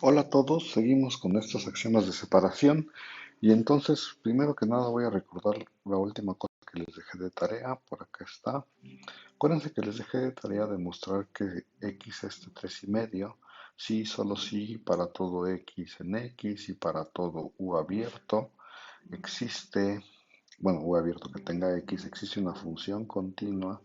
Hola a todos, seguimos con estos axiomas de separación y entonces primero que nada voy a recordar la última cosa que les dejé de tarea, por acá está. Acuérdense que les dejé de tarea demostrar que x es de 3 y medio, sí, solo sí, para todo x en x y para todo u abierto existe, bueno, u abierto que tenga x, existe una función continua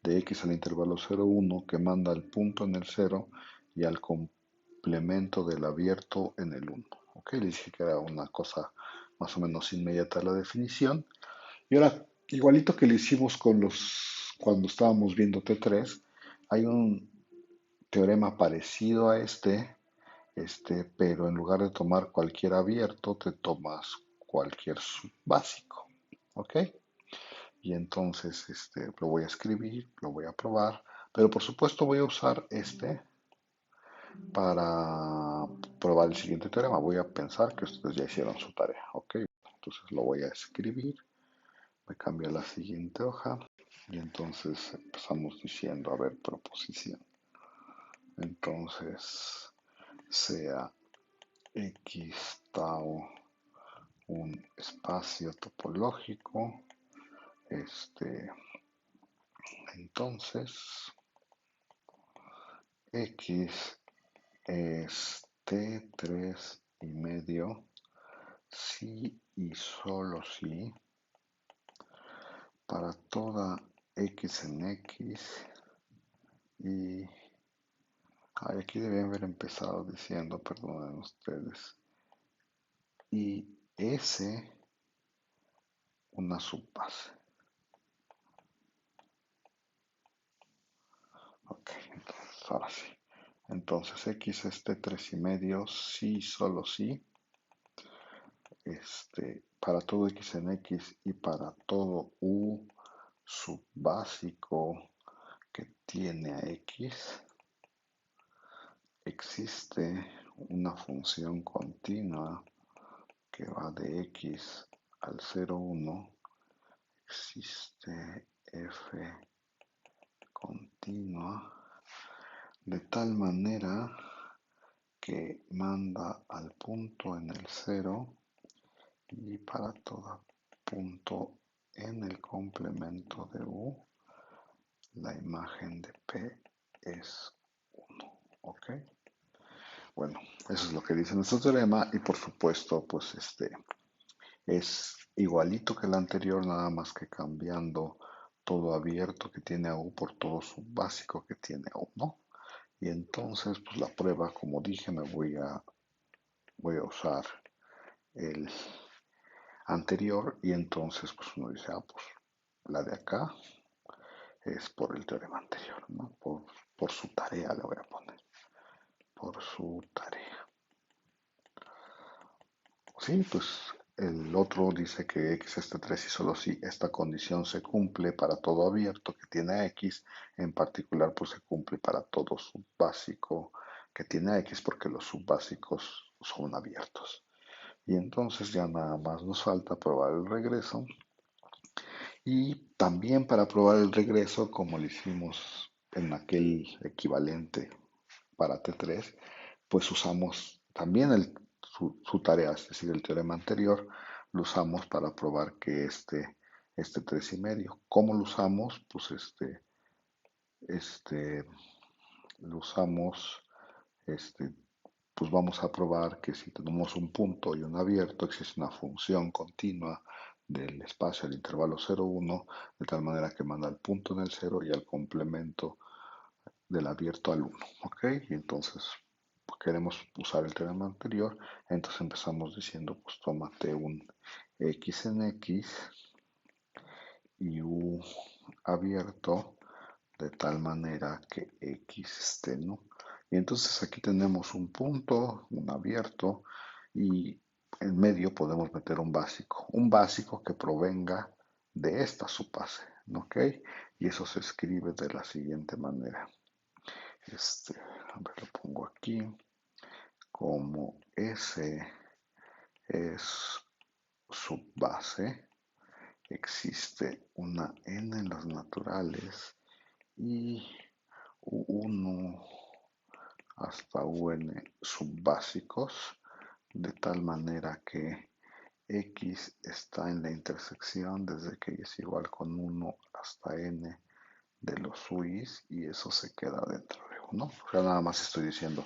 de x al intervalo 0,1 que manda al punto en el 0 y al complemento del abierto en el 1. Ok, le dije que era una cosa más o menos inmediata a la definición. Y ahora, igualito que le hicimos con cuando estábamos viendo T3, hay un teorema parecido a pero en lugar de tomar cualquier abierto, te tomas cualquier subbásico. ¿Ok? Y entonces lo voy a escribir, lo voy a probar, pero por supuesto voy a usar para probar el siguiente teorema. Voy a pensar que ustedes ya hicieron su tarea, ¿ok? Entonces lo voy a escribir, me cambio a la siguiente hoja y entonces empezamos diciendo, a ver, proposición. Entonces, sea X tau un espacio topológico, entonces X es T3 y medio si y solo si para toda X en X y aquí deben haber empezado diciendo, perdonen ustedes, y S una subbase. Ok, entonces ahora sí. Entonces X es T3 y medio si solo si para todo x en x y para todo u subbásico que tiene a x, existe una función continua que va de x al 0,1, existe f continua de tal manera que manda al punto en el 0 y para todo punto en el complemento de U, la imagen de P es 1. ¿Ok? Bueno, eso es lo que dice nuestro teorema y por supuesto, pues es igualito que el anterior, nada más que cambiando todo abierto que tiene a U por todo subbásico que tiene a U, ¿no? Y entonces, pues la prueba, como dije, voy a usar el anterior y entonces pues uno dice, pues la de acá es por el teorema anterior, ¿no? Por su tarea le voy a poner, por su tarea. Sí, pues el otro dice que x es T3 y solo si esta condición se cumple para todo abierto que tiene a x, en particular pues se cumple para todo subbásico que tiene a x porque los subbásicos son abiertos. Y entonces ya nada más nos falta probar el regreso. Y también para probar el regreso, como lo hicimos en aquel equivalente para T3, pues usamos también su tarea, es decir, el teorema anterior, lo usamos para probar que este 3 y medio. ¿Cómo lo usamos? Pues este, lo usamos, este, pues vamos a probar que si tenemos un punto y un abierto, existe una función continua del espacio al intervalo 0,1, de tal manera que manda al punto en el 0 y al complemento del abierto al 1. ¿Ok? Y entonces pues, queremos usar el teorema anterior, entonces empezamos diciendo, pues tómate un x en x y u abierto de tal manera que x esté, ¿no? Y entonces aquí tenemos un punto, un abierto y en medio podemos meter un básico que provenga de esta subbase, ¿ok? Y eso se escribe de la siguiente manera. A ver, lo pongo aquí, como S es subbase, existe una N en las naturales y 1 hasta un subbásicos, de tal manera que x está en la intersección desde que y es igual con 1 hasta n de los ui's y eso se queda dentro de 1. O sea, nada más estoy diciendo,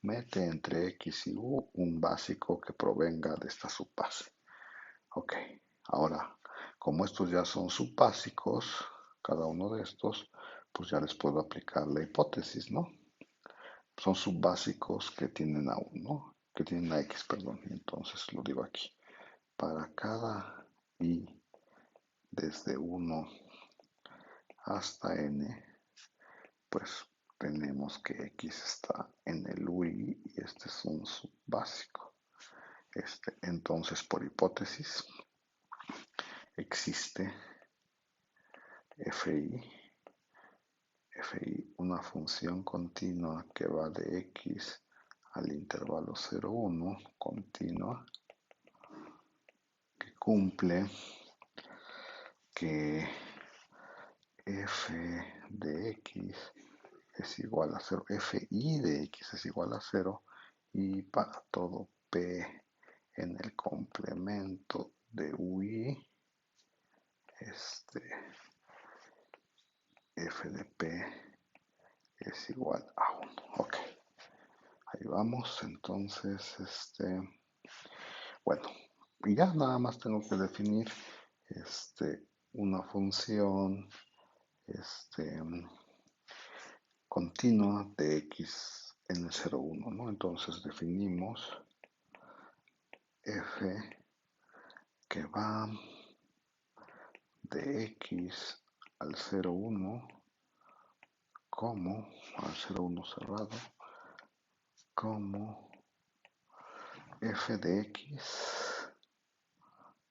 mete entre x y u un básico que provenga de esta subbase. Ok, ahora, como estos ya son subbásicos, cada uno de estos, pues ya les puedo aplicar la hipótesis, ¿no? Son subbásicos que tienen a 1, que tienen a x, perdón. Entonces lo digo aquí. Para cada i desde 1 hasta n, pues tenemos que x está en el ui y este es un subbásico. Entonces, por hipótesis, existe fi, una función continua que va de x al intervalo 0, 1, continua, que cumple que f de x es igual a 0, fi de x es igual a 0 y para todo p en el complemento de ui, f de p es igual a 1. Ok, ahí vamos. Entonces, bueno, y ya nada más tengo que definir una función continua de x en el 0, 1, ¿no? Entonces definimos f que va de x al 0, 1 como al 0, 1 cerrado como f de x.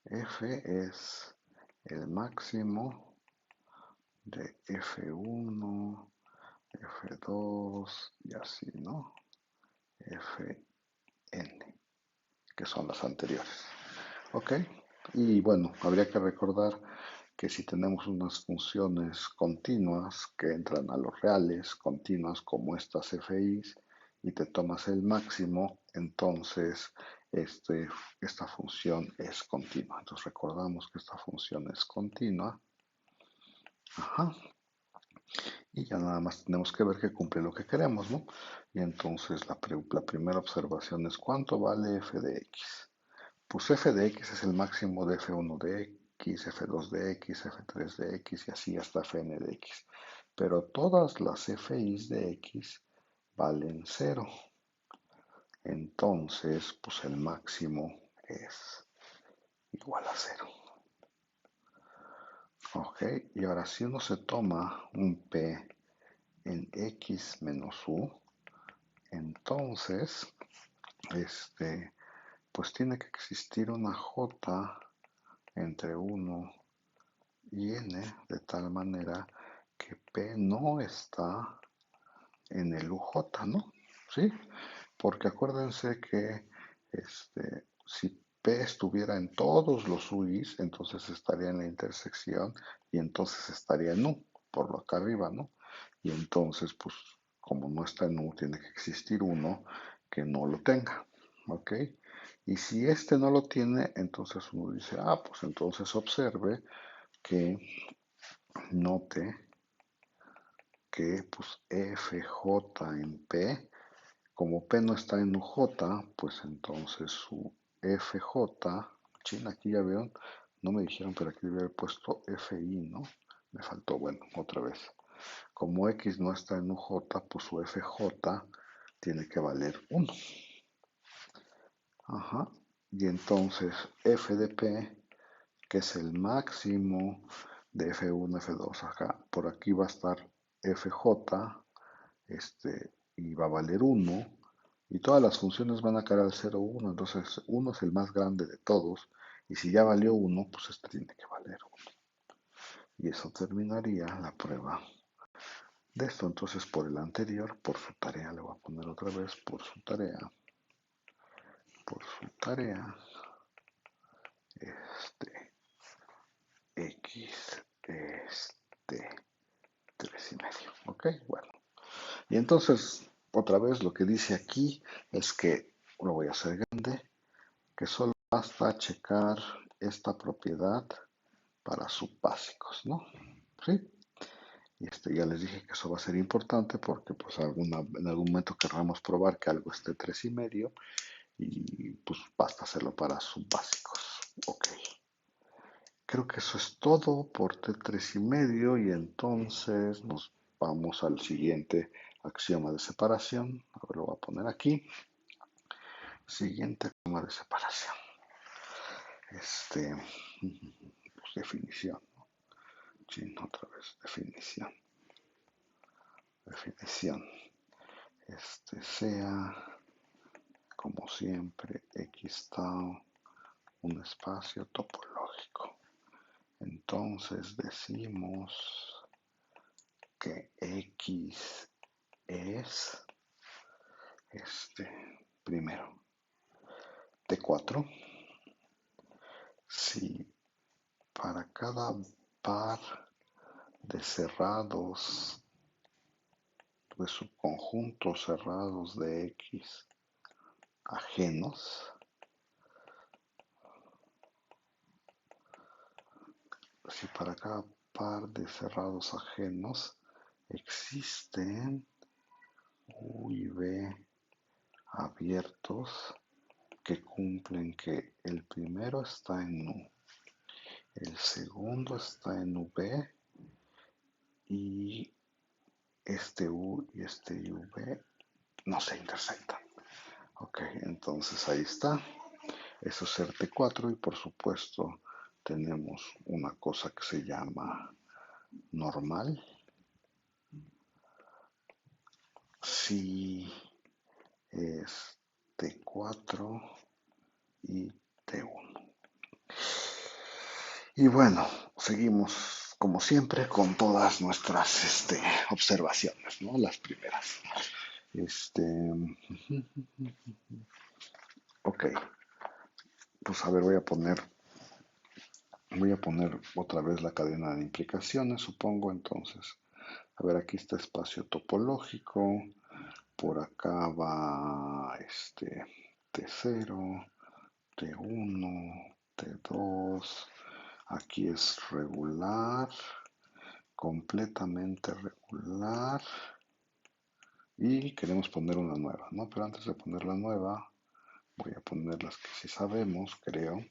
F es el máximo de f1, f2 y así, ¿no? Fn, que son las anteriores. ¿Ok? Y bueno, habría que recordar que si tenemos unas funciones continuas que entran a los reales, continuas como estas fi's, y te tomas el máximo, entonces esta función es continua. Entonces recordamos que esta función es continua. Ajá. Y ya nada más tenemos que ver que cumple lo que queremos, ¿no? Y entonces la primera observación es ¿cuánto vale f de x? Pues f de x es el máximo de f1 de x, f2 de x, f3 de x y así hasta fn de x. Pero todas las fi's de x valen 0. Entonces, pues el máximo es igual a 0. Ok, y ahora si uno se toma un p en x menos u, entonces, pues tiene que existir una j entre 1 y n de tal manera que p no está en el uj, ¿no? ¿Sí? Porque acuérdense que si p estuviera en todos los uis, entonces estaría en la intersección y entonces estaría en u, por lo acá arriba, ¿no? Y entonces, pues, como no está en u, tiene que existir uno que no lo tenga, ¿ok? Y si este no lo tiene, entonces uno dice, ah, pues entonces observe que note que pues fj en p, como p no está en uj, pues entonces su fj, chin, aquí ya vieron, no me dijeron, pero aquí debe haber puesto fi, ¿no? Me faltó, bueno, otra vez. Como x no está en uj, pues su fj tiene que valer 1. Ajá. Y entonces f de p, que es el máximo de f1, f2, acá, por aquí va a estar fj, y va a valer 1, y todas las funciones van a caer al 0, 1, entonces 1 es el más grande de todos, y si ya valió 1, pues este tiene que valer 1. Y eso terminaría la prueba de esto. Entonces por el anterior, por su tarea, le voy a poner otra vez, por su tarea, x, 3,5, ¿ok? Bueno, y entonces Otra vez lo que dice aquí es que, lo voy a hacer grande, que solo basta checar esta propiedad para subbásicos, ¿no? ¿Sí? Y ya les dije que eso va a ser importante porque pues en algún momento querramos probar que algo esté 3,5 y pues basta hacerlo para subbásicos. Ok. Creo que eso es todo por T3,5 y entonces nos vamos al siguiente axioma de separación. A ver, lo voy a poner aquí. Siguiente axioma de separación. Pues definición. Sí, otra vez, definición. Definición. Sea, como siempre, X tau un espacio topológico. Entonces decimos que X es, primero, T4, si para cada par de cerrados, de subconjuntos cerrados de X ajenos, si para cada par de cerrados ajenos existen U y B abiertos que cumplen que el primero está en U, el segundo está en UB y este U y este UB no se intersectan. Ok, entonces ahí está. Eso es RT4 y por supuesto tenemos una cosa que se llama normal. Si es T4 y T1. Y bueno, seguimos como siempre con todas nuestras observaciones, ¿no? Las primeras. Este, ok, pues a ver, voy a poner otra vez la cadena de implicaciones, supongo. Entonces, a ver, aquí está espacio topológico, por acá va T0, T1, T2, aquí es regular, completamente regular, y queremos poner una nueva, ¿no? Pero antes de poner la nueva, voy a poner las que sí sabemos, creo.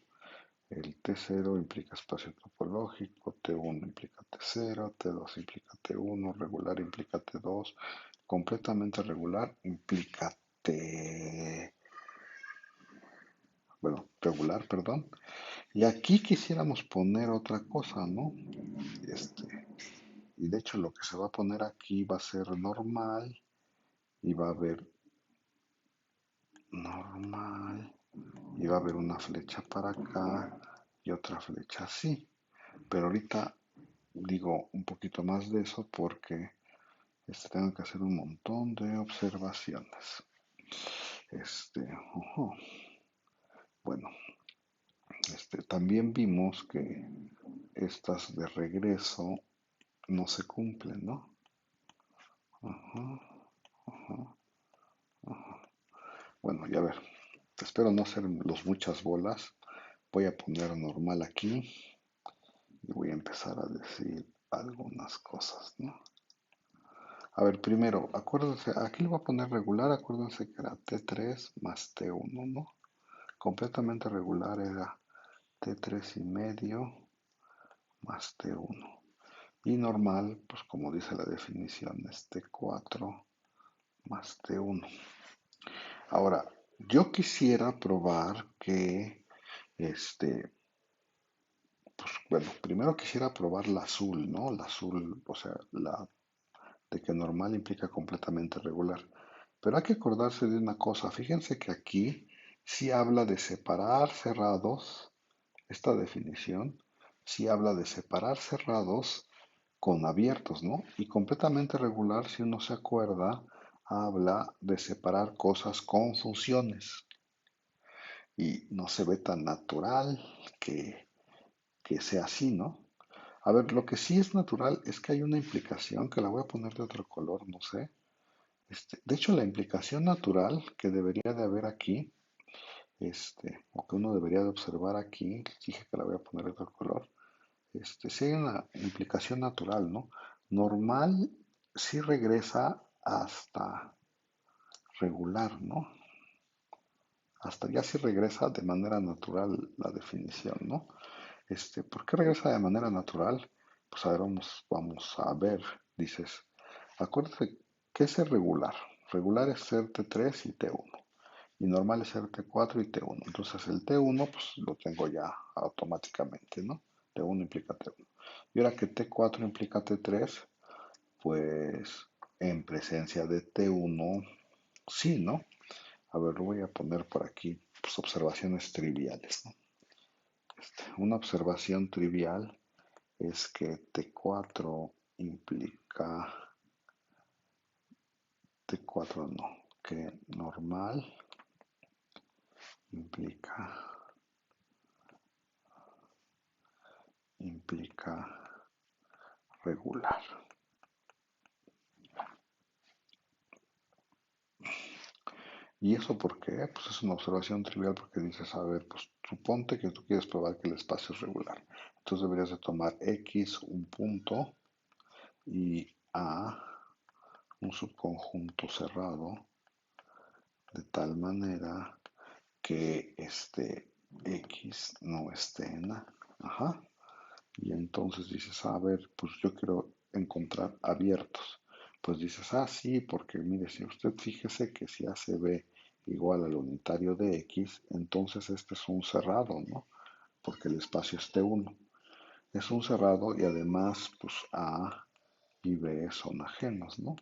El T0 implica espacio topológico, T1 implica T0, T2 implica T1, regular implica T2, completamente regular implica bueno, regular, perdón. Y aquí quisiéramos poner otra cosa, ¿no? Y de hecho lo que se va a poner aquí va a ser normal y va a haber normal y va a haber una flecha para acá y otra flecha así. Pero ahorita digo un poquito más de eso porque tengo que hacer un montón de observaciones. Bueno, también vimos que estas de regreso no se cumplen, ¿no? Ajá, ajá, ajá. Bueno, ya ver, espero no hacer los muchas bolas. Voy a poner normal aquí y voy a empezar a decir algunas cosas, ¿no? A ver, primero, acuérdense, aquí le voy a poner regular, acuérdense que era T3 más T1, ¿no? Completamente regular era T3 y medio más T1. Y normal, pues como dice la definición, es T4 más T1. Ahora, yo quisiera probar que, pues bueno, primero quisiera probar la azul, ¿no? La azul, o sea, la de que normal implica completamente regular. Pero hay que acordarse de una cosa. Fíjense que aquí sí habla de separar cerrados, esta definición, sí habla de separar cerrados con abiertos, ¿no? Y completamente regular, si uno se acuerda, habla de separar cosas con funciones. Y no se ve tan natural que sea así, ¿no? A ver, lo que sí es natural es que hay una implicación, que la voy a poner de otro color, no sé. De hecho, la implicación natural que debería de haber aquí, o que uno debería de observar aquí, dije que la voy a poner de otro color, sí hay una implicación natural, ¿no? Normal sí regresa hasta regular, ¿no? Hasta ya sí regresa de manera natural la definición, ¿no? ¿Por qué regresa de manera natural? Pues a ver, vamos a ver, dices, acuérdate, ¿qué es el regular? Regular es ser T3 y T1, y normal es ser T4 y T1. Entonces el T1, pues lo tengo ya automáticamente, ¿no? T1 implica T1. Y ahora que T4 implica T3, pues en presencia de T1, sí, ¿no? A ver, lo voy a poner por aquí, pues observaciones triviales, ¿no? Una observación trivial es que T4 implica, T4 no, que normal implica, implica regular. ¿Y eso por qué? Pues es una observación trivial porque dices, a ver, pues suponte que tú quieres probar que el espacio es regular. Entonces deberías de tomar X, un punto, y A, un subconjunto cerrado, de tal manera que X no esté en A. Ajá. Y entonces dices, a ver, pues yo quiero encontrar abiertos. Pues dices, sí, porque mire, si usted fíjese que si A se ve igual al unitario de X, entonces este es un cerrado, ¿no? Porque el espacio es T1. Es un cerrado y además, pues A y B son ajenos, ¿no?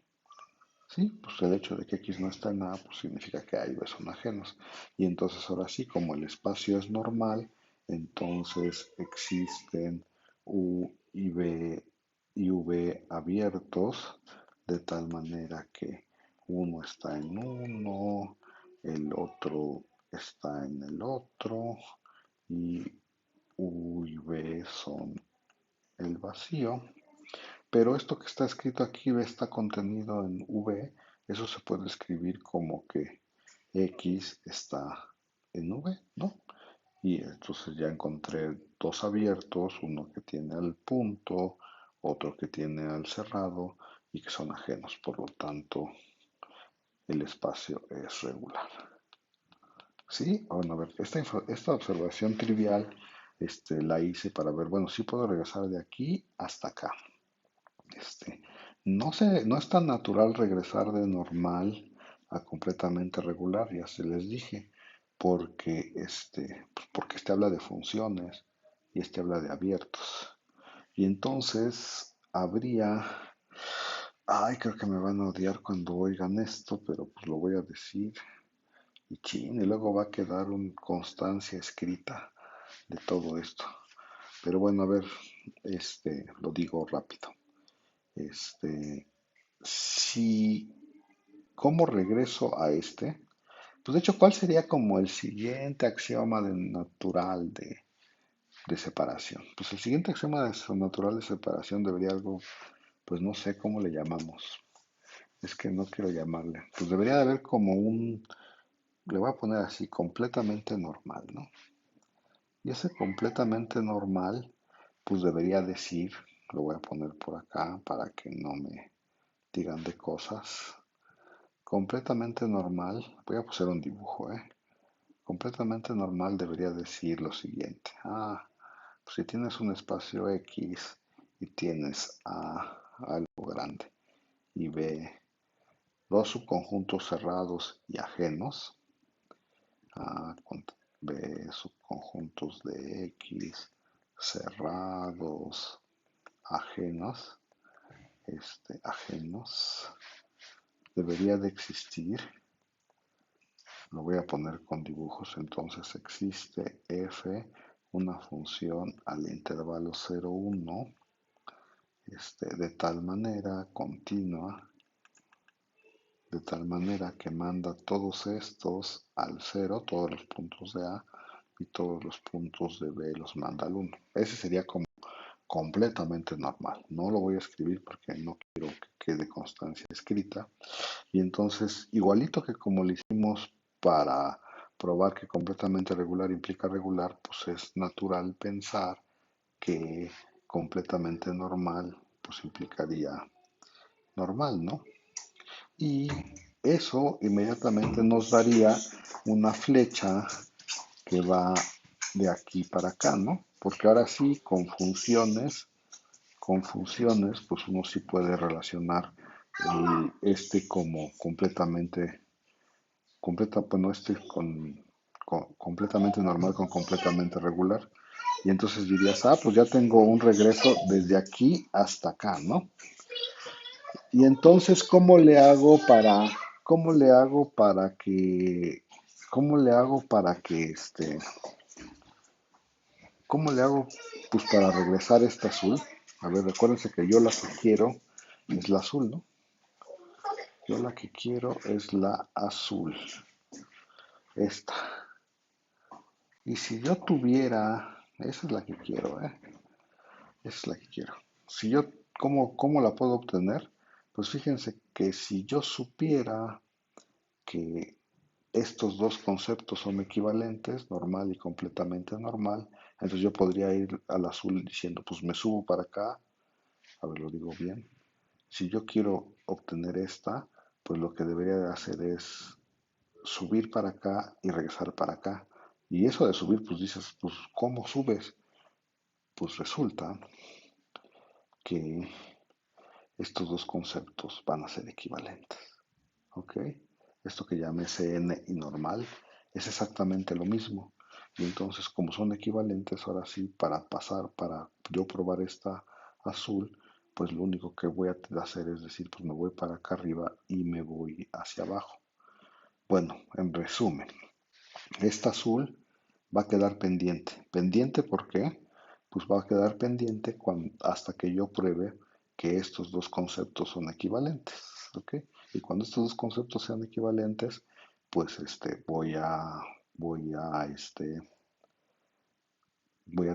Sí, pues el hecho de que X no está en A, pues significa que A y B son ajenos. Y entonces ahora sí, como el espacio es normal, entonces existen U y V abiertos, de tal manera que uno está en uno, el otro está en el otro, y U y V son el vacío. Pero esto que está escrito aquí está contenido en V, eso se puede escribir como que X está en V, ¿no? Y entonces ya encontré dos abiertos, uno que tiene al punto, otro que tiene al cerrado y que son ajenos, por lo tanto el espacio es regular. ¿Sí? Bueno, a ver, esta observación trivial la hice para ver, bueno, sí puedo regresar de aquí hasta acá. Este, no es tan natural regresar de normal a completamente regular, ya se les dije, porque porque este habla de funciones y este habla de abiertos. Y entonces habría, creo que me van a odiar cuando oigan esto, pero pues lo voy a decir. Y luego va a quedar una constancia escrita de todo esto. Pero bueno, a ver, lo digo rápido. Este, si, ¿Cómo regreso a Pues de hecho, ¿cuál sería como el siguiente axioma natural de separación? Pues el siguiente axioma natural de separación debería algo, pues no sé cómo le llamamos. Es que no quiero llamarle. Pues debería de haber como le voy a poner así, completamente normal, ¿no? Y ese completamente normal, pues debería decir, lo voy a poner por acá para que no me digan de cosas. Completamente normal, voy a hacer un dibujo, ¿eh? Completamente normal debería decir lo siguiente. Pues si tienes un espacio X y tienes A algo grande y B dos subconjuntos cerrados y ajenos, con B subconjuntos de X cerrados ajenos, ajenos, debería de existir. Lo voy a poner con dibujos, entonces existe f, una función al intervalo 0, 1, de tal manera continua, de tal manera que manda todos estos al 0, todos los puntos de A, y todos los puntos de B los manda al 1. Ese sería como completamente normal. No lo voy a escribir porque no quiero que quede constancia escrita. Y entonces, igualito que como lo hicimos para probar que completamente regular implica regular, pues es natural pensar que completamente normal pues implicaría normal, ¿no? Y eso inmediatamente nos daría una flecha que va de aquí para acá, ¿no? Porque ahora sí, pues uno sí puede relacionar este como bueno, este completamente normal con completamente regular. Y entonces dirías, ah, pues ya tengo un regreso desde aquí hasta acá, ¿no? Y entonces, cómo le hago para que, cómo le hago para que, cómo le hago, pues para regresar este azul? A ver, recuérdense que yo la que quiero es la azul, ¿no? Yo la que quiero es la azul, esta. Y si yo tuviera, esa es la que quiero, ¿eh? Esa es la que quiero. Si yo, ¿cómo la puedo obtener? Pues fíjense que si yo supiera que estos dos conceptos son equivalentes, normal y completamente normal, entonces yo podría ir al azul diciendo, pues me subo para acá, a ver, lo digo bien. Si yo quiero obtener esta, pues lo que debería de hacer es subir para acá y regresar para acá. Y eso de subir, pues dices, pues ¿cómo subes? Pues resulta que estos dos conceptos van a ser equivalentes. ¿Ok? Esto que llamé Cn y normal es exactamente lo mismo. Y entonces, como son equivalentes, ahora sí, para yo probar esta azul, pues lo único que voy a hacer es decir, pues me voy para acá arriba y me voy hacia abajo. Bueno, en resumen, esta azul va a quedar pendiente. ¿Pendiente por qué? Pues va a quedar pendiente hasta que yo pruebe que estos dos conceptos son equivalentes. ¿Ok? Y cuando estos dos conceptos sean equivalentes, pues voy a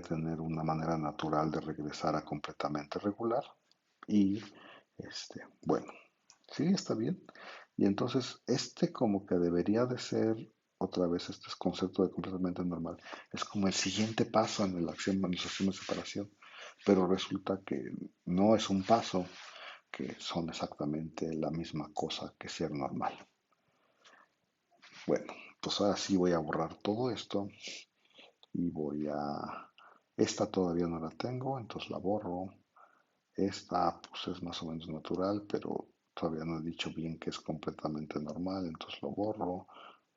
tener una manera natural de regresar a completamente regular. Y bueno, sí, está bien. Y entonces, como que debería de ser, otra vez, este es concepto de completamente normal, es como el siguiente paso en la acción, en la acción de separación, pero resulta que no es un paso, que son exactamente la misma cosa que ser normal. Bueno, pues ahora sí voy a borrar todo esto y esta todavía no la tengo, entonces la borro. Esta pues es más o menos natural, pero todavía no he dicho bien que es completamente normal, entonces lo borro.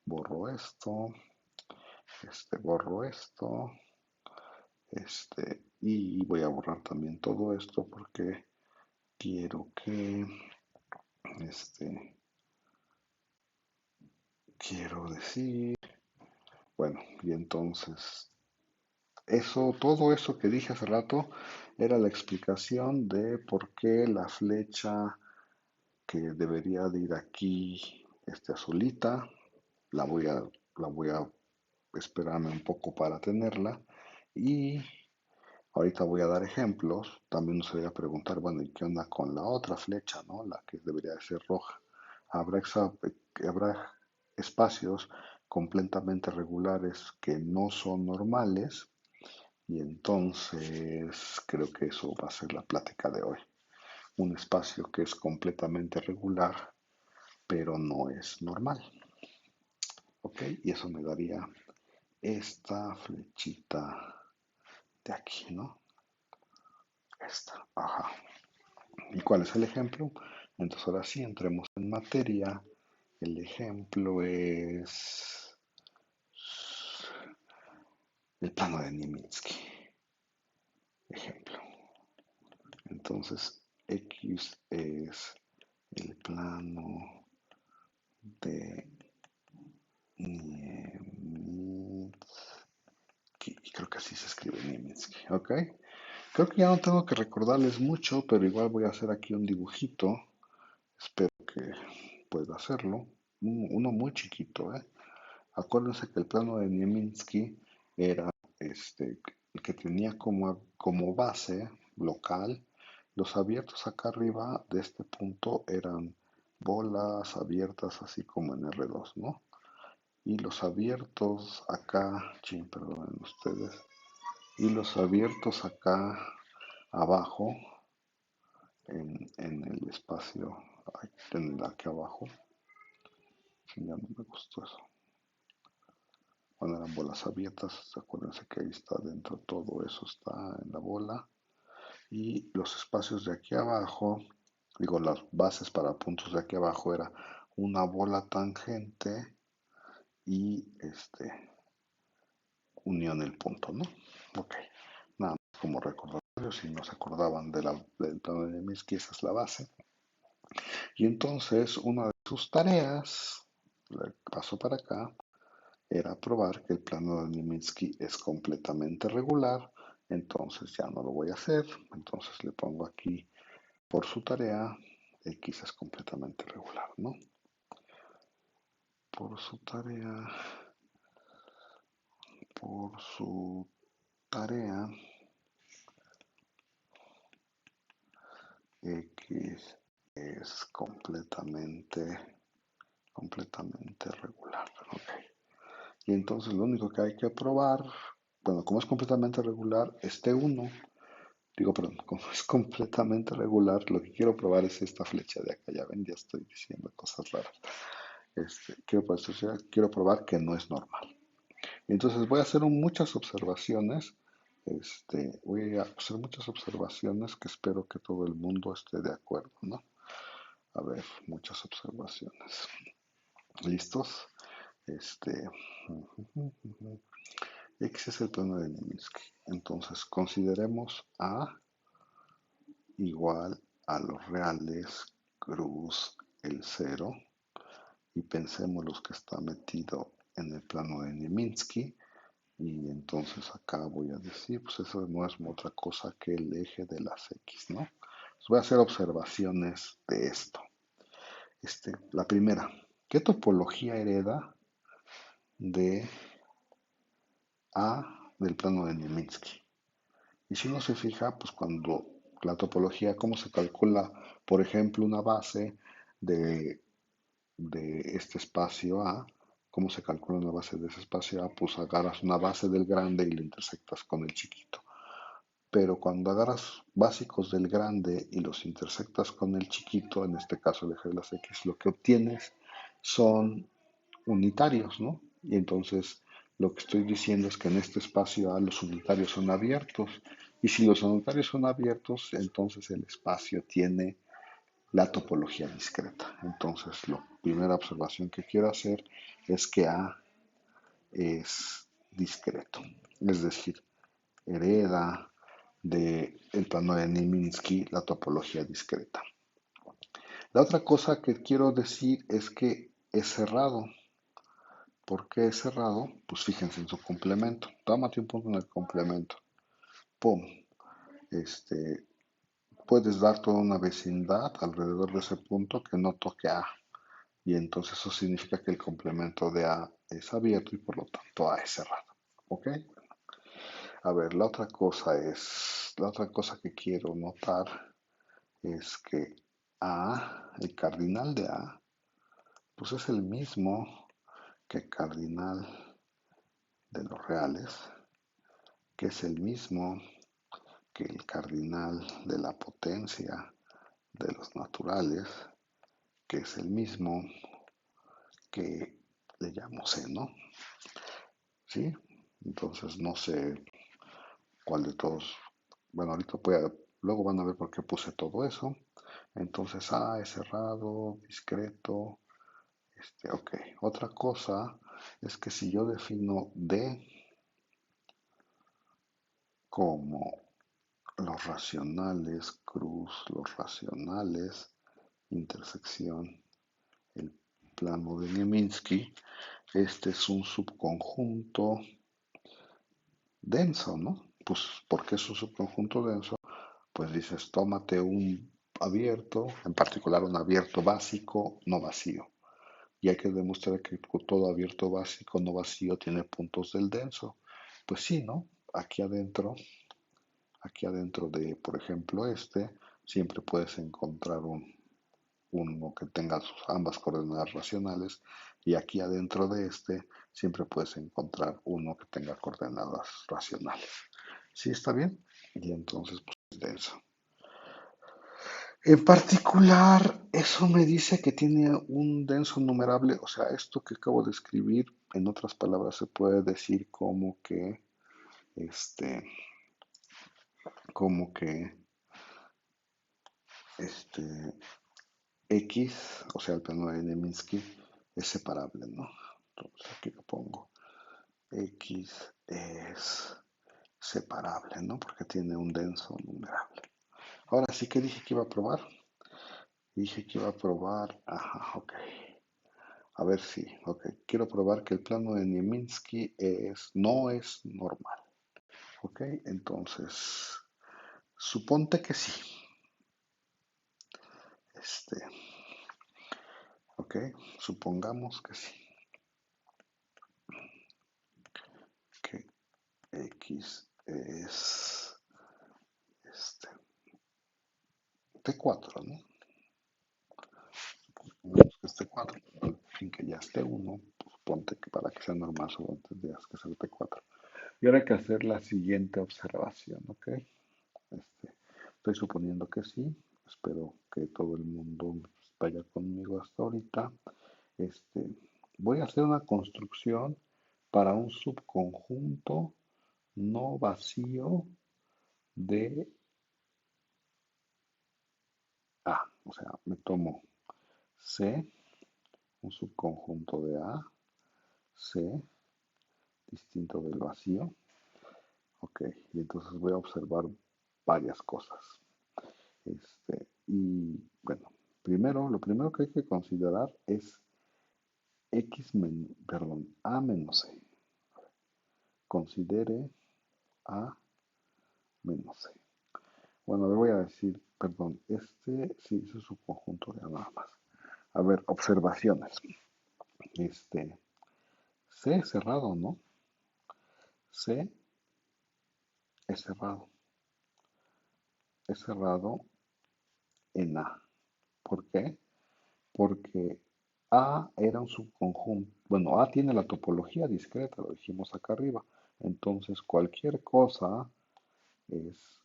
Borro esto, borro esto, y voy a borrar también todo esto porque quiero que, este, quiero decir, bueno, y entonces todo eso que dije hace rato era la explicación de por qué la flecha que debería de ir aquí, azulita, la voy a, la voy a esperarme un poco para tenerla. Y ahorita voy a dar ejemplos. También nos voy a preguntar, bueno, ¿y qué onda con la otra flecha, ¿no? La que debería de ser roja. Habrá espacios completamente regulares que no son normales, y entonces creo que eso va a ser la plática de hoy. Un espacio que es completamente regular, pero no es normal. ¿Ok? Y eso me daría esta flechita de aquí, ¿no? Esta, ajá. ¿Y cuál es el ejemplo? Entonces ahora sí, entremos en materia. El ejemplo es el plano de Niemitzsky. Ejemplo. Entonces, X es el plano de Niemitzsky. Creo que así se escribe Niemitzsky, ¿ok? Creo que ya no tengo que recordarles mucho, pero igual voy a hacer aquí un dibujito. Espero que pueda hacerlo. Uno muy chiquito, ¿eh? Acuérdense que el plano de Niemitzsky era el que tenía como base local. Los abiertos acá arriba de este punto eran bolas abiertas así como en R2, ¿no? Y los abiertos acá, chin, perdonen ustedes, y los abiertos acá abajo, en el espacio, en el aquí abajo, ya no me gustó eso. Bueno, eran bolas abiertas, acuérdense que ahí está dentro, todo eso está en la bola. Y los espacios de aquí abajo, digo, las bases para puntos de aquí abajo era una bola tangente y unión el punto, ¿no? Ok, nada más como recordatorio, si no se acordaban del plano de Minsky, esa es la base. Y entonces una de sus tareas, le paso para acá, era probar que el plano de Minsky es completamente regular. Entonces ya no lo voy a hacer. Entonces le pongo aquí por su tarea, X es completamente regular, ¿no? Por su tarea, por su tarea, X es completamente regular. Okay. Y entonces lo único que hay que probar, bueno, como es completamente regular, este 1, digo, perdón, como es completamente regular, lo que quiero probar es esta flecha de acá. Ya ven, ya estoy diciendo cosas raras. Quiero probar que no es normal. Entonces voy a hacer muchas observaciones. Voy a hacer muchas observaciones que espero que todo el mundo esté de acuerdo, ¿no? A ver, muchas observaciones. ¿Listos? Este, X es el plano de Minsky. Entonces consideremos A igual a los reales cruz el 0 y pensemos los que está metido en el plano de Minsky. Y entonces acá voy a decir, pues eso no es otra cosa que el eje de las X, ¿no? Pues voy a hacer observaciones de esto. La primera, ¿qué topología hereda de A del plano de Minsky? Y si uno se fija, pues cuando la topología, cómo se calcula, por ejemplo, una base de, de este espacio A, cómo se calcula una base de ese espacio A, pues agarras una base del grande y lo intersectas con el chiquito. Pero cuando agarras básicos del grande y los intersectas con el chiquito, en este caso el eje de las X, lo que obtienes son unitarios, ¿no? Y entonces lo que estoy diciendo es que en este espacio A los unitarios son abiertos. Y si los unitarios son abiertos, entonces el espacio tiene la topología discreta. Entonces, la primera observación que quiero hacer es que A es discreto. Es decir, hereda del plano de Minsky la topología discreta. La otra cosa que quiero decir es que es cerrado. ¿Por qué es cerrado? Pues fíjense en su complemento. Tómate un punto en el complemento. ¡Pum! Este, Puedes dar toda una vecindad alrededor de ese punto que no toque A. Y entonces eso significa que el complemento de A es abierto y por lo tanto A es cerrado. ¿Ok? A ver, la otra cosa que quiero notar es que A, el cardinal de A, pues es el mismo que el cardinal de los reales, que es el mismo que el cardinal de la potencia de los naturales, que es el mismo que le llamo seno, ¿sí? Entonces no sé cuál de todos, bueno, luego van a ver por qué puse todo eso. Entonces A es cerrado, discreto, ok. Otra cosa es que si yo defino D como los racionales, cruz, los racionales, intersección, el plano de Minsky, este es un subconjunto denso, ¿no? Pues, ¿por qué es un subconjunto denso? Pues dices, tómate un abierto, en particular un abierto básico, no vacío. Y hay que demostrar que todo abierto básico no vacío tiene puntos del denso. Pues sí, ¿no? Aquí adentro Aquí adentro de, por ejemplo, siempre puedes encontrar uno que tenga ambas coordenadas racionales y aquí adentro de siempre puedes encontrar uno que tenga coordenadas racionales. ¿Sí está bien? Y entonces, pues es denso. En particular, eso me dice que tiene un denso numerable, o sea, esto que acabo de escribir, en otras palabras, se puede decir este, como que, este, X, o sea, el plano de Minsky, es separable, ¿no? Entonces aquí lo pongo. X es separable, ¿no? Porque tiene un denso numerable. Ahora sí que dije que iba a probar. Dije que iba a probar. Ajá, ok. A ver si, ok. Quiero probar que el plano de Nieminsky no es normal. Ok, entonces, suponte que sí. Este, ok, supongamos que sí. Que X es este, T4, ¿no? Supongamos que es T4. Sin que ya esté 1, pues ponte que para que sea normal solo tendrías que ser T4. Y ahora hay que hacer la siguiente observación, ¿ok? Estoy suponiendo que sí. Espero que todo el mundo vaya conmigo hasta ahorita. Este, Voy a hacer una construcción para un subconjunto no vacío de A. O sea, me tomo C, un subconjunto de A, C, distinto del vacío. Ok, y entonces voy a observar varias cosas. Y bueno, lo primero que hay que considerar es A menos C. Considere A menos C. Bueno, le voy a decir, perdón, sí es su conjunto de nada más. A ver, observaciones. Este, C es cerrado, ¿no? C es cerrado. Es cerrado en A. ¿Por qué? Porque A era un subconjunto. Bueno, A tiene la topología discreta, lo dijimos acá arriba. Entonces, cualquier cosa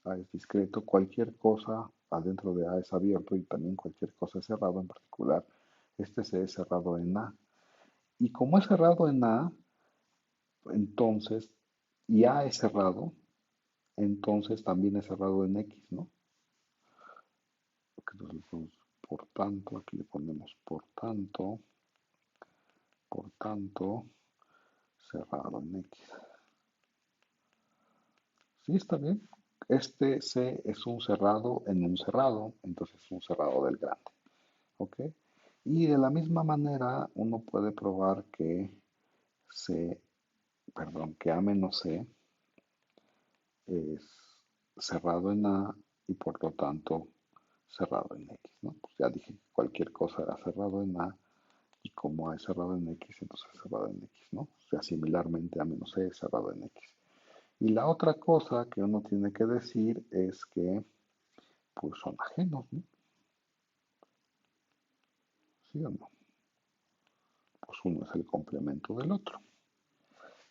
A es discreto, cualquier cosa adentro de A es abierto y también cualquier cosa es cerrado, en particular C es cerrado en A. Y como es cerrado en A, entonces, y A es cerrado, entonces también es cerrado en X, ¿no? Por tanto, aquí le ponemos por tanto, cerrado en X. ¿Sí está bien? Este C es un cerrado en un cerrado, entonces es un cerrado del grande. ¿Ok? Y de la misma manera uno puede probar C, que A menos C es cerrado en A y por lo tanto cerrado en X, ¿no? Pues ya dije que cualquier cosa era cerrado en A y como A es cerrado en X, entonces es cerrado en X, ¿no? O sea, similarmente A menos C es cerrado en X. Y la otra cosa que uno tiene que decir es que pues son ajenos, ¿no? ¿Sí o no? Pues uno es el complemento del otro.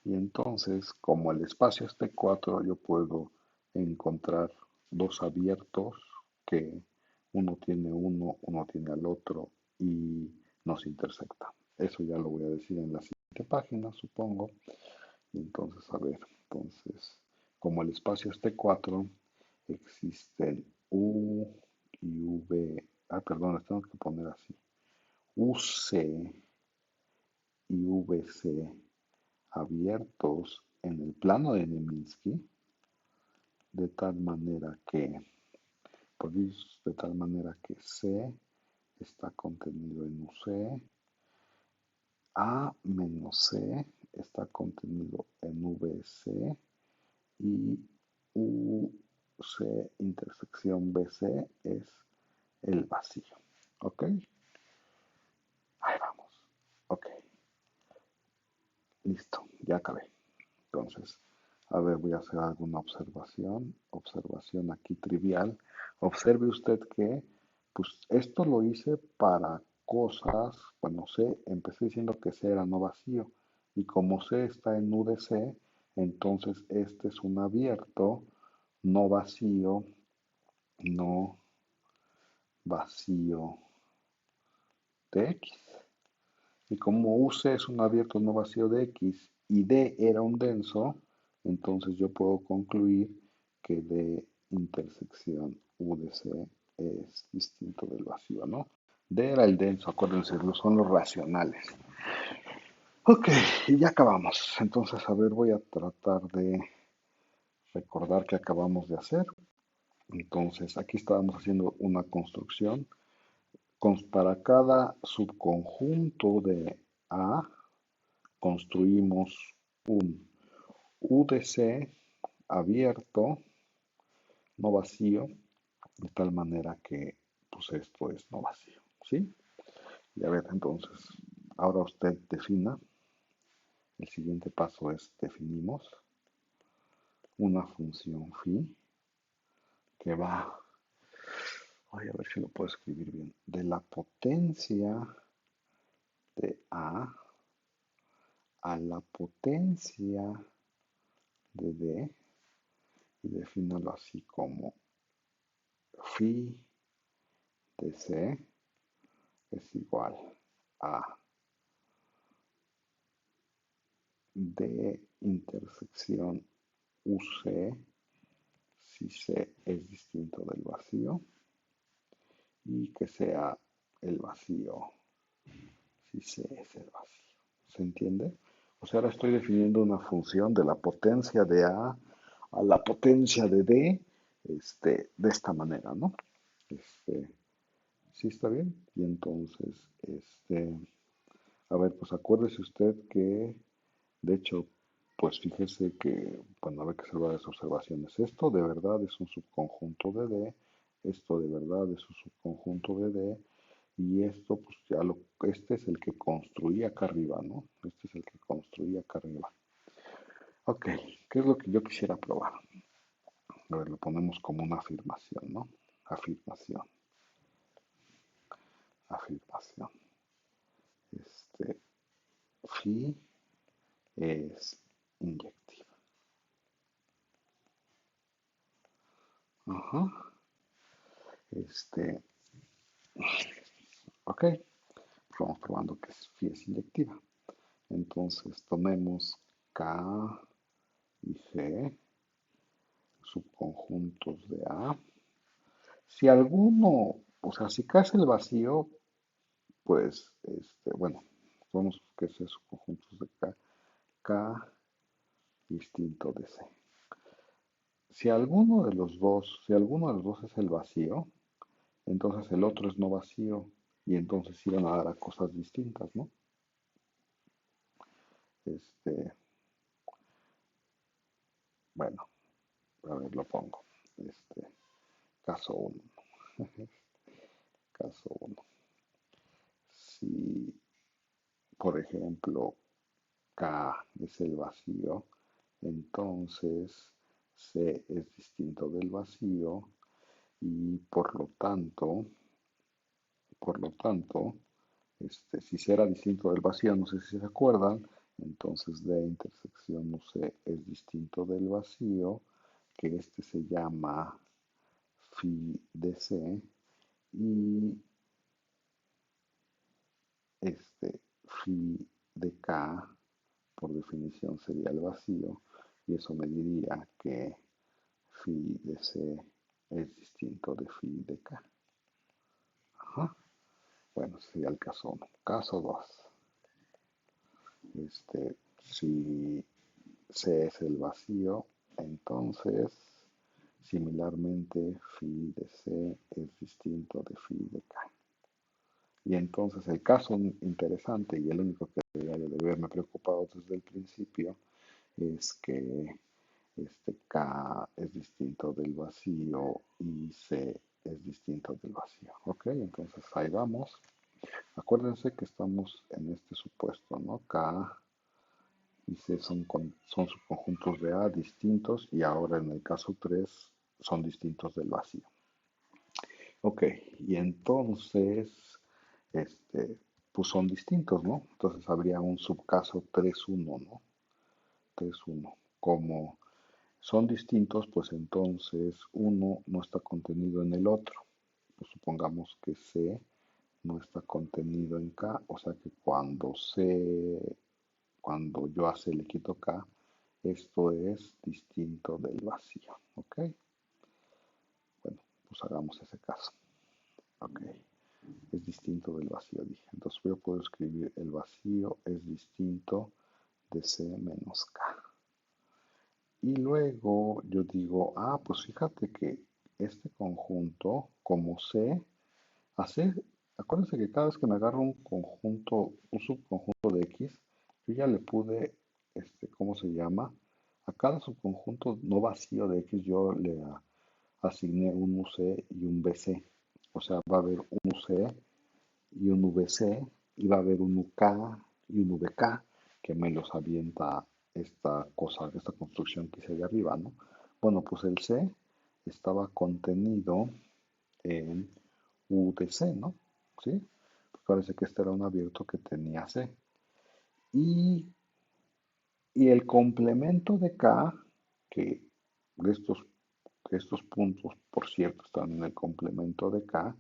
Y entonces, como el espacio es T4, yo puedo encontrar dos abiertos que uno tiene al otro y nos intersecta. Eso ya lo voy a decir en la siguiente página, supongo. Y entonces, a ver, entonces, como el espacio es T4, existen U y V. Ah, perdón, les tengo que poner así. UC y VC abiertos en el plano de Neminsky, de tal manera que, de tal manera que C está contenido en UC, A menos C está contenido en VC y UC intersección BC es el vacío. ¿Ok? Ahí vamos. Ok, listo, ya acabé. Entonces, A ver, voy a hacer alguna observación. Observación aquí trivial. Observe usted que, pues esto lo hice para cosas, bueno, C, empecé diciendo que C era no vacío. Y como C está en UDC, entonces este es un abierto, no vacío, no vacío de X. Y como UC es un abierto no vacío de X y D era un denso, entonces yo puedo concluir que D intersección U de C es distinto del vacío, ¿no? D era el denso, acuérdense, son los racionales. Ok, y ya acabamos. Entonces, a ver, voy a tratar de recordar qué acabamos de hacer. Entonces, aquí estábamos haciendo una construcción. Para cada subconjunto de A, construimos un UDC abierto, no vacío, de tal manera que pues esto es no vacío, ¿sí? Y a ver, entonces, ahora usted defina, el siguiente paso es definimos una función phi que va, voy a ver si lo puedo escribir bien, de la potencia de a la potencia de D y defínalo así como phi de C es igual a D intersección UC si C es distinto del vacío y que sea el vacío si C es el vacío. ¿Se entiende? O sea, ahora estoy definiendo una función de la potencia de a la potencia de D de esta manera, ¿no? Este, ¿Sí está bien? Y entonces, a ver, pues acuérdese usted que, de hecho, pues fíjese que, bueno, a ver que salvar las observaciones. Esto de verdad es un subconjunto de D, esto de verdad es un subconjunto de D, y esto, pues ya este es el que construí acá arriba, ¿no? Este es el que construí acá arriba. Ok, ¿qué es lo que yo quisiera probar? A ver, lo ponemos como una afirmación, ¿no? Afirmación, afirmación. Este, phi es inyectiva. Ajá. Este, ok, vamos probando que phi es inyectiva. Entonces tomemos K y G, subconjuntos de A. Si alguno, o sea, si K es el vacío, pues, bueno, vamos que sea subconjuntos de K, K distinto de C. Si alguno de los dos es el vacío, entonces el otro es no vacío y entonces iban a dar a cosas distintas, ¿no? Este, bueno, a ver, lo pongo. Caso uno. Caso uno. Si, por ejemplo, K es el vacío, entonces C es distinto del vacío y por lo tanto, si C era distinto del vacío, no sé si se acuerdan, entonces D intersección UC es distinto del vacío, que se llama phi de C y phi de K por definición sería el vacío y eso me diría que phi de C es distinto de phi de K. Ajá. Bueno, sería el caso 1. Caso 2. Si C es el vacío, entonces similarmente phi de C es distinto de phi de K. Y entonces el caso interesante y el único que debería de haberme preocupado desde el principio es que K es distinto del vacío y C es distinto del vacío. Ok, entonces ahí vamos. Acuérdense que estamos en este supuesto, ¿no? K y C son subconjuntos de A distintos y ahora en el caso 3 son distintos del vacío. Ok, y entonces, este, pues son distintos, ¿no? Entonces habría un subcaso 3.1, ¿no? 3.1. Como son distintos, pues entonces uno no está contenido en el otro. Pues supongamos que C no está contenido en K, o sea que cuando yo a C le quito K, esto es distinto del vacío, ¿ok? Bueno, pues hagamos ese caso, ¿ok? Es distinto del vacío, dije. Entonces yo puedo escribir el vacío es distinto de C menos K. Y luego yo digo, pues fíjate que este conjunto, como C, acuérdense que cada vez que me agarro un conjunto, un subconjunto de X, yo ya le pude, ¿cómo se llama? A cada subconjunto no vacío de X yo le asigné un UC y un BC. O sea, va a haber un UC y un VC, y va a haber un UK y un VK que me los avienta esta cosa, esta construcción que hice de arriba, ¿no? Bueno, pues el C estaba contenido en U de C, ¿no? ¿Sí? Pues parece que este era un abierto que tenía C. Y, y el complemento de K, que estos, estos puntos, por cierto, están en el complemento de K,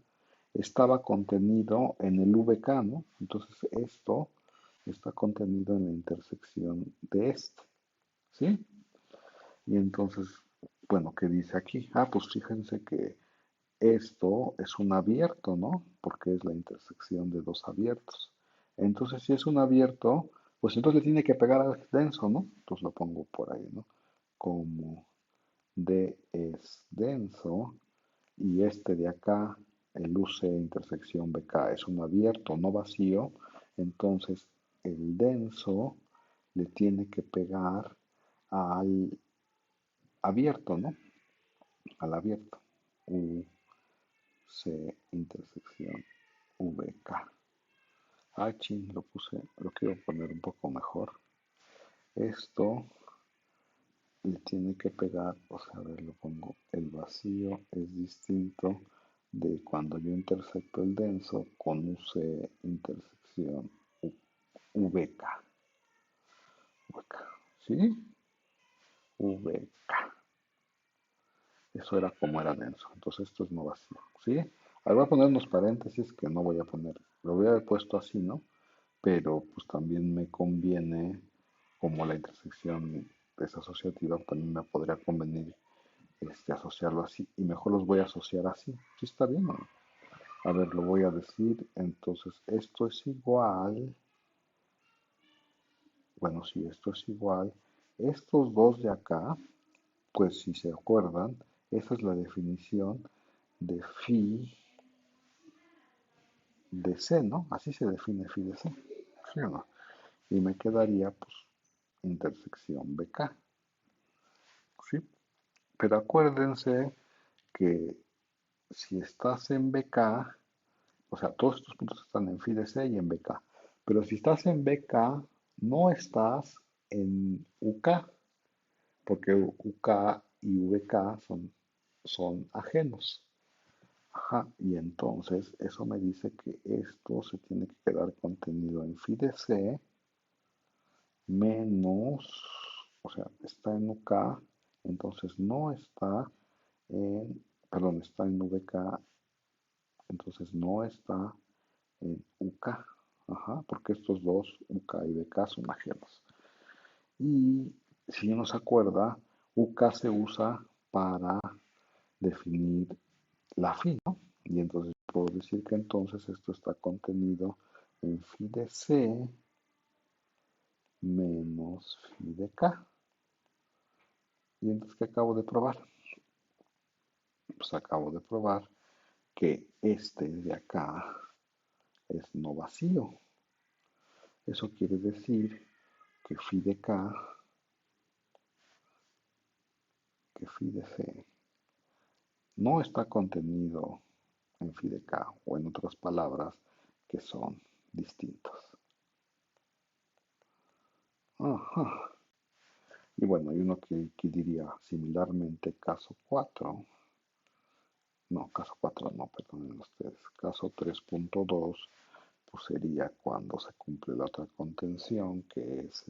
estaba contenido en el VK, ¿no? Entonces esto está contenido en la intersección de este, ¿sí? Y entonces, bueno, ¿qué dice aquí? Pues fíjense que esto es un abierto, ¿no? Porque es la intersección de dos abiertos. Entonces, si es un abierto, pues entonces le tiene que pegar al denso, ¿no? Entonces lo pongo por ahí, ¿no? Como D es denso y este de acá, el UC intersección BK, es un abierto, no vacío, entonces el denso le tiene que pegar al abierto, ¿no? Al abierto. UC intersección VK. Chin, lo quiero poner un poco mejor. Esto le tiene que pegar, o sea, a ver, lo pongo, el vacío es distinto de cuando yo intersecto el denso con UC intersección VK. VK, ¿sí? VK. Eso era como era denso. Entonces esto es no vacío, ¿sí? Ahora voy a poner unos paréntesis que no voy a poner. Lo voy a haber puesto así, ¿no? Pero pues también me conviene, como la intersección desasociativa, también me podría convenir asociarlo así. Y mejor los voy a asociar así. ¿Sí está bien o no? A ver, lo voy a decir. Entonces, esto es igual. Bueno, si esto es igual, estos dos de acá, pues si se acuerdan, esa es la definición de phi de C, ¿no? Así se define phi de C, ¿sí o no? Y me quedaría, pues, intersección BK, ¿sí? Pero acuérdense que si estás en BK, o sea, todos estos puntos están en phi de C y en BK, pero si estás en BK, no estás en UK, porque UK y VK son ajenos. Ajá, y entonces eso me dice que esto se tiene que quedar contenido en phi de C menos, o sea, está en UK, entonces no está perdón, está en VK, entonces no está en UK, ajá, porque estos dos, UK y VK, son ajenos. Y si uno se acuerda, UK se usa para definir la phi, ¿no? Y entonces puedo decir que entonces esto está contenido en phi de C menos phi de K. Y entonces, ¿qué acabo de probar? Pues acabo de probar que este de acá es no vacío. Eso quiere decir que phi de K, que phi de C no está contenido en phi de K, o en otras palabras, que son distintos. Ajá. Y bueno, hay uno que diría similarmente caso 4. No, caso 4 no, perdonen ustedes. Caso 3.2 pues sería cuando se cumple la otra contención, que es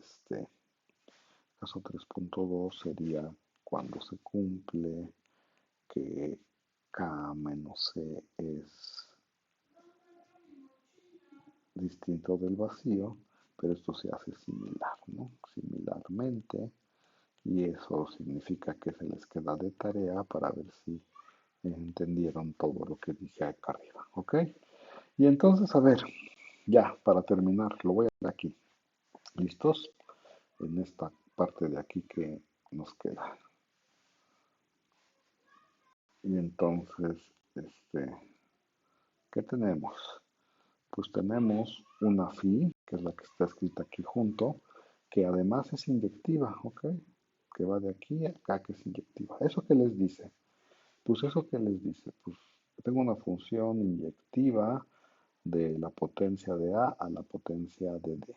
caso 3.2 sería cuando se cumple que K menos C es distinto del vacío, pero esto se hace similar, ¿no? Similarmente, y eso significa que se les queda de tarea para ver si entendieron todo lo que dije acá arriba, ¿ok? Y entonces, a ver, ya, para terminar, lo voy a hacer aquí. ¿Listos? En esta parte de aquí que nos queda. Y entonces, ¿qué tenemos? Pues tenemos una phi, que es la que está escrita aquí junto, que además es inyectiva, ¿ok? Que va de aquí a acá, que es inyectiva. ¿Eso qué les dice? Pues eso que les dice, pues tengo una función inyectiva de la potencia de A a la potencia de D.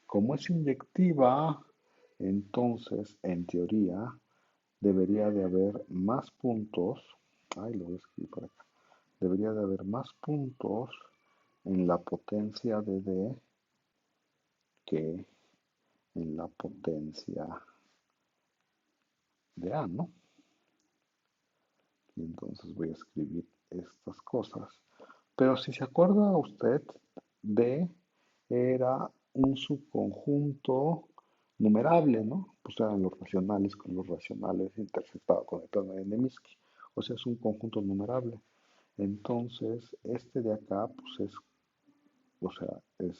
Como es inyectiva, entonces, en teoría, debería de haber más puntos. Ay, lo voy a escribir por acá. Debería de haber más puntos en la potencia de D que en la potencia de A, ¿no? Y entonces voy a escribir estas cosas. Pero si se acuerda usted, D era un subconjunto numerable, ¿no? Pues eran los racionales con los racionales intersectados con el plano de Minsky. O sea, es un conjunto numerable. Entonces, este de acá, pues es, o sea, es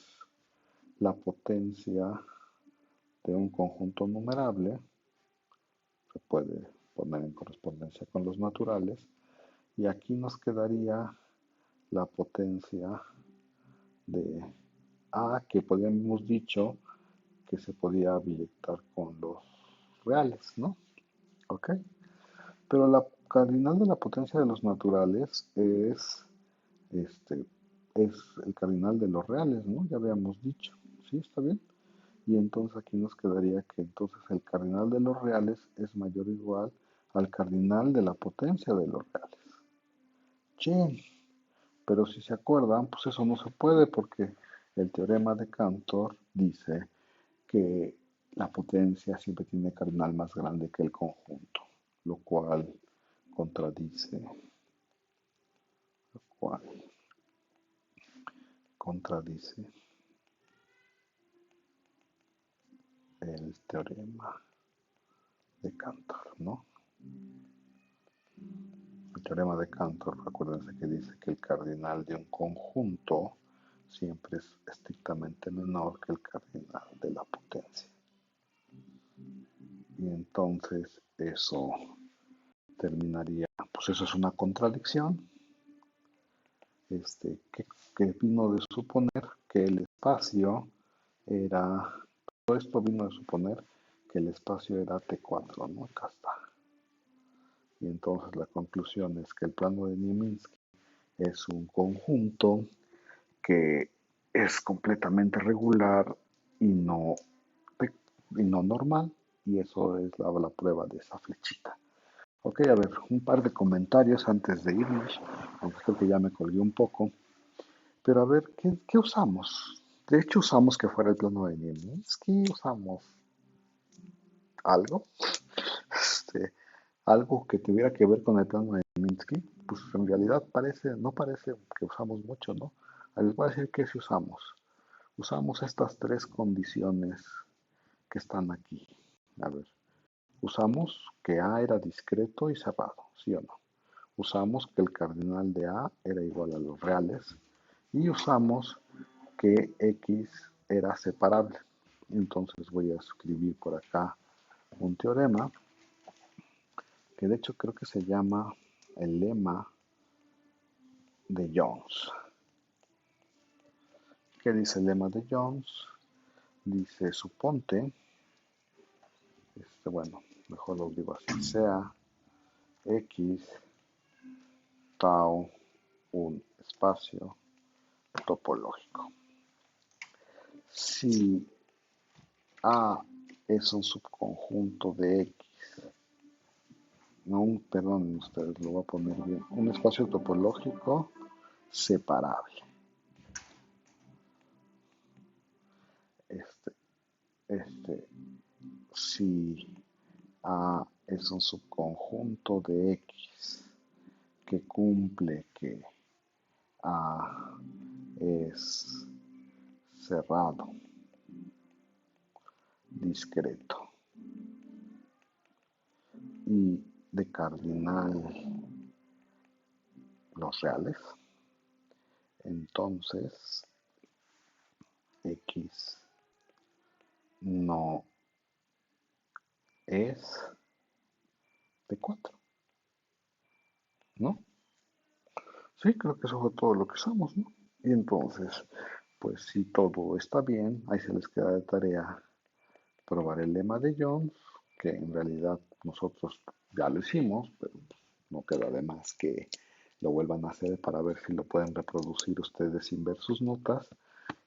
la potencia de un conjunto numerable. Se puede poner en correspondencia con los naturales. Y aquí nos quedaría la potencia de A, que podríamos dicho que se podía biyectar con los reales, ¿no? ¿Ok? Pero la cardinal de la potencia de los naturales este, es el cardinal de los reales, ¿no? Ya habíamos dicho, ¿sí? ¿Está bien? Y entonces aquí nos quedaría que entonces el cardinal de los reales es mayor o igual al cardinal de la potencia de los reales. Che, pero si se acuerdan, pues eso no se puede porque el teorema de Cantor dice que la potencia siempre tiene cardinal más grande que el conjunto, lo cual contradice, lo cual contradice el teorema de Cantor, ¿no? El teorema de Cantor, acuérdense que dice que el cardinal de un conjunto siempre es estrictamente menor que el cardinal de la potencia. Y entonces eso terminaría, pues eso es una contradicción, que vino de suponer que el espacio era, todo esto vino de suponer que el espacio era T4, ¿no? Acá está. Y entonces la conclusión es que el plano de Minsky es un conjunto que es completamente regular y no, y no normal, y eso es la prueba de esa flechita. Ok, a ver, un par de comentarios antes de irnos, aunque creo que ya me colgué un poco. Pero a ver, ¿qué usamos? De hecho, usamos que fuera el plano de Minsky, usamos algo, este, algo que tuviera que ver con el plano de Minsky. Pues en realidad no parece que usamos mucho, ¿no? Les voy a decir que si usamos. Usamos estas tres condiciones que están aquí. A ver, usamos que A era discreto y cerrado, ¿sí o no? Usamos que el cardinal de A era igual a los reales y usamos que X era separable. Entonces voy a escribir por acá un teorema que de hecho creo que se llama el lema de Jones. ¿Qué dice el lema de Jones? Dice, suponte, bueno, mejor lo digo así, sea X tau un espacio topológico. Si A es un subconjunto de X. No, perdón, ustedes lo voy a poner bien. Un espacio topológico separable. Este, si A es un subconjunto de X que cumple que A es cerrado, discreto y de cardinal los reales, entonces X no es de 4, ¿no? Sí, creo que eso fue todo lo que usamos, ¿no? Y entonces, pues si todo está bien, ahí se les queda de tarea probar el lema de Jones, que en realidad nosotros ya lo hicimos, pero no queda de más que lo vuelvan a hacer para ver si lo pueden reproducir ustedes sin ver sus notas.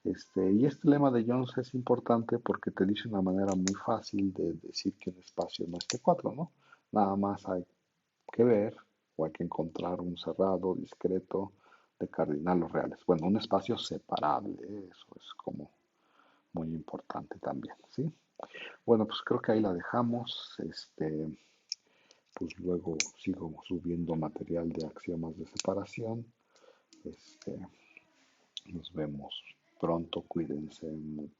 Y este lema de Jones es importante porque te dice una manera muy fácil de decir que un espacio no es T4, ¿no? Nada más hay que ver o hay que encontrar un cerrado, discreto, de cardinales reales. Bueno, un espacio separable, eso es como muy importante también, ¿sí? Bueno, pues creo que ahí la dejamos. Pues luego sigo subiendo material de axiomas de separación. Este, nos vemos pronto, cuídense mucho.